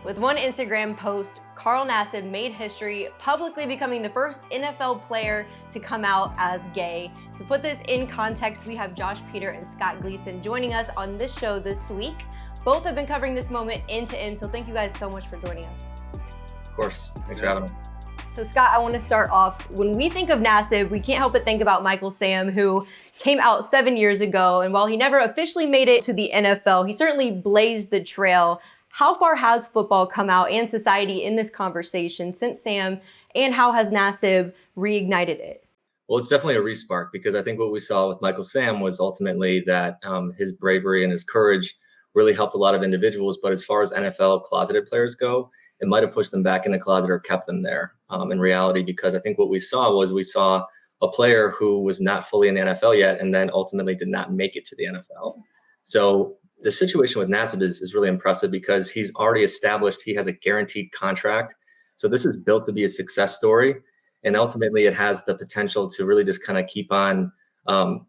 With one Instagram post, Carl Nassib made history, publicly becoming the first NFL player to come out as gay. To put this in context, we have Josh Peter and Scott Gleeson joining us on this show this week. Both have been covering this moment end to end, so thank you guys so much for joining us. Of course, thanks for having us. So Scott, I want to start off. When we think of Nassib, we can't help but think about Michael Sam, who came out 7 years ago. And while he never officially made it to the NFL, he certainly blazed the trail. How far has football come out and society in this conversation since Sam, and how has Nassib reignited it? Well, it's definitely a respark, because I think what we saw with Michael Sam was ultimately that his bravery and his courage really helped a lot of individuals. But as far as NFL closeted players go, it might have pushed them back in the closet or kept them there in reality, because I think what we saw a player who was not fully in the NFL yet and then ultimately did not make it to the NFL. So the situation with Nassib is really impressive, because he's already established he has a guaranteed contract. So this is built to be a success story. And ultimately, it has the potential to really just kind of keep on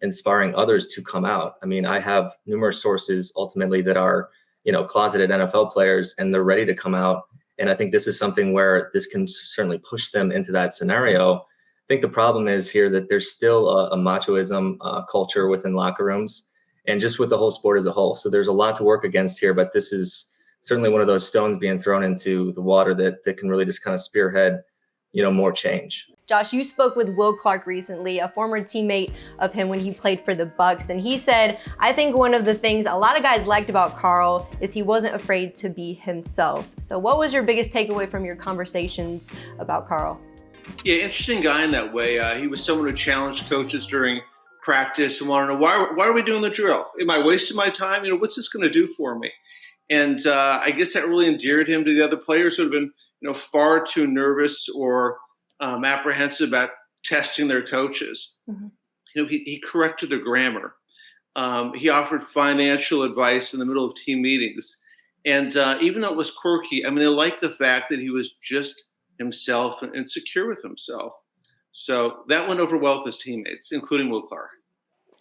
inspiring others to come out. I mean, I have numerous sources ultimately that are, closeted NFL players, and they're ready to come out. And I think this is something where this can certainly push them into that scenario. I think the problem is here that there's still a machoism culture within locker rooms, and just with the whole sport as a whole. So there's a lot to work against here, but this is certainly one of those stones being thrown into the water that can really just kind of spearhead, more change. Josh, you spoke with Will Clark recently, a former teammate of him when he played for the Bucs, and he said, I think one of the things a lot of guys liked about Carl is he wasn't afraid to be himself. So what was your biggest takeaway from your conversations about Carl? Yeah, interesting guy in that way. He was someone who challenged coaches during practice and wanted to know, why are we doing the drill? Am I wasting my time? What's this going to do for me? And I guess that really endeared him to the other players who have been, far too nervous or apprehensive about testing their coaches. Mm-hmm. He corrected their grammar. He offered financial advice in the middle of team meetings. And even though it was quirky, they liked the fact that he was just himself and secure with himself. So that went over well with his teammates, including Will Clark.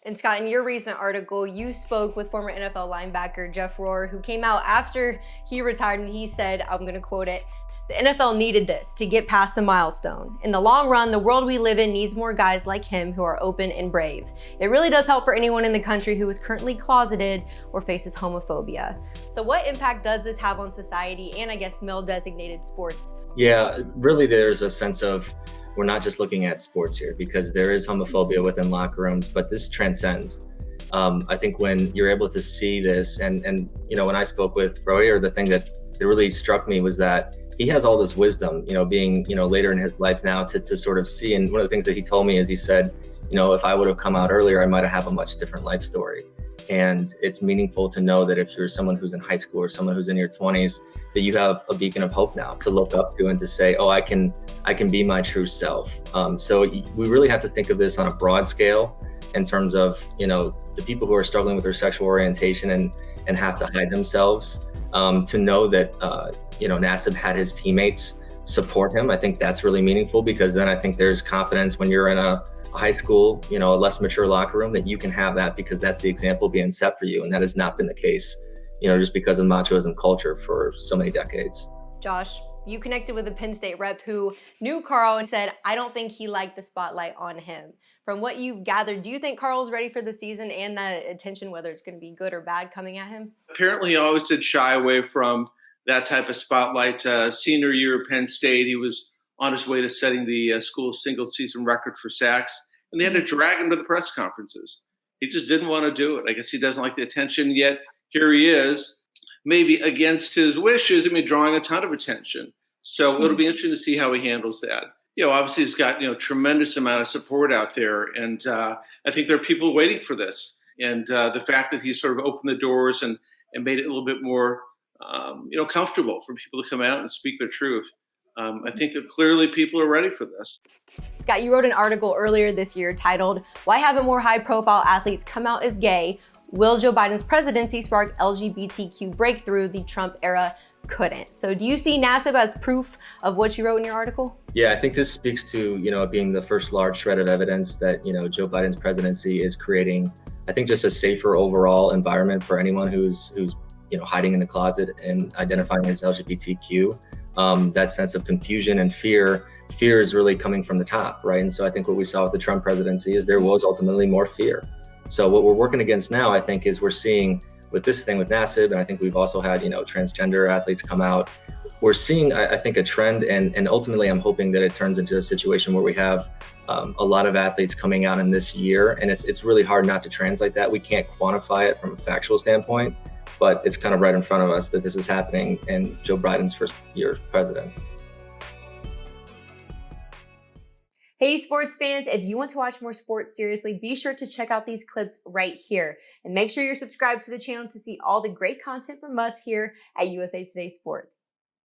And Scott, in your recent article, you spoke with former NFL linebacker Jeff Rohr, who came out after he retired, and he said, I'm going to quote it, "The NFL needed this to get past the milestone. In the long run, the world we live in needs more guys like him who are open and brave. It really does help for anyone in the country who is currently closeted or faces homophobia." So what impact does this have on society and, I guess, male-designated sports? Yeah, really there's a sense of, we're not just looking at sports here, because there is homophobia within locker rooms, but this transcends. I think when you're able to see this, and when I spoke with Royer, the thing that really struck me was that he has all this wisdom, being, later in his life now to sort of see. And one of the things that he told me is, he said, if I would have come out earlier, I might have a much different life story. And it's meaningful to know that if you're someone who's in high school or someone who's in your 20s, that you have a beacon of hope now to look up to and to say, oh, I can be my true self. So we really have to think of this on a broad scale in terms of, the people who are struggling with their sexual orientation and have to hide themselves, to know that, Nassib had his teammates support him. I think that's really meaningful, because then I think there's confidence when you're in a high school, a less mature locker room, that you can have that, because that's the example being set for you. And that has not been the case, just because of machoism culture for so many decades. Josh, you connected with a Penn State rep who knew Carl and said, I don't think he liked the spotlight on him. From what you've gathered, do you think Carl's ready for the season and that attention, whether it's going to be good or bad, coming at him? Apparently, he always did shy away from that type of spotlight. Senior year at Penn State, he was on his way to setting the school's single-season record for sacks, and they had to drag him to the press conferences. He just didn't want to do it. I guess he doesn't like the attention, yet here he is, maybe against his wishes, drawing a ton of attention. So it'll be interesting to see how he handles that. Obviously he's got, tremendous amount of support out there. And I think there are people waiting for this. And the fact that he's sort of opened the doors and made it a little bit more, comfortable for people to come out and speak their truth. I think that clearly people are ready for this. Scott, you wrote an article earlier this year titled, "Why Haven't More High-Profile Athletes Come Out as Gay? Will Joe Biden's presidency spark LGBTQ breakthrough the Trump era couldn't?" So do you see Nassib as proof of what you wrote in your article? Yeah, I think this speaks to, being the first large shred of evidence that, Joe Biden's presidency is creating, I think, just a safer overall environment for anyone who's hiding in the closet and identifying as LGBTQ. That sense of confusion and fear is really coming from the top, right? And so I think what we saw with the Trump presidency is there was ultimately more fear. So what we're working against now, I think, is we're seeing with this thing with Nassib, and I think we've also had, transgender athletes come out. We're seeing, I think, a trend, and ultimately I'm hoping that it turns into a situation where we have a lot of athletes coming out in this year, and it's really hard not to translate that. We can't quantify it from a factual standpoint, but it's kind of right in front of us that this is happening in Joe Biden's first year as president. Hey, sports fans, if you want to watch more sports seriously, be sure to check out these clips right here. And make sure you're subscribed to the channel to see all the great content from us here at USA Today Sports.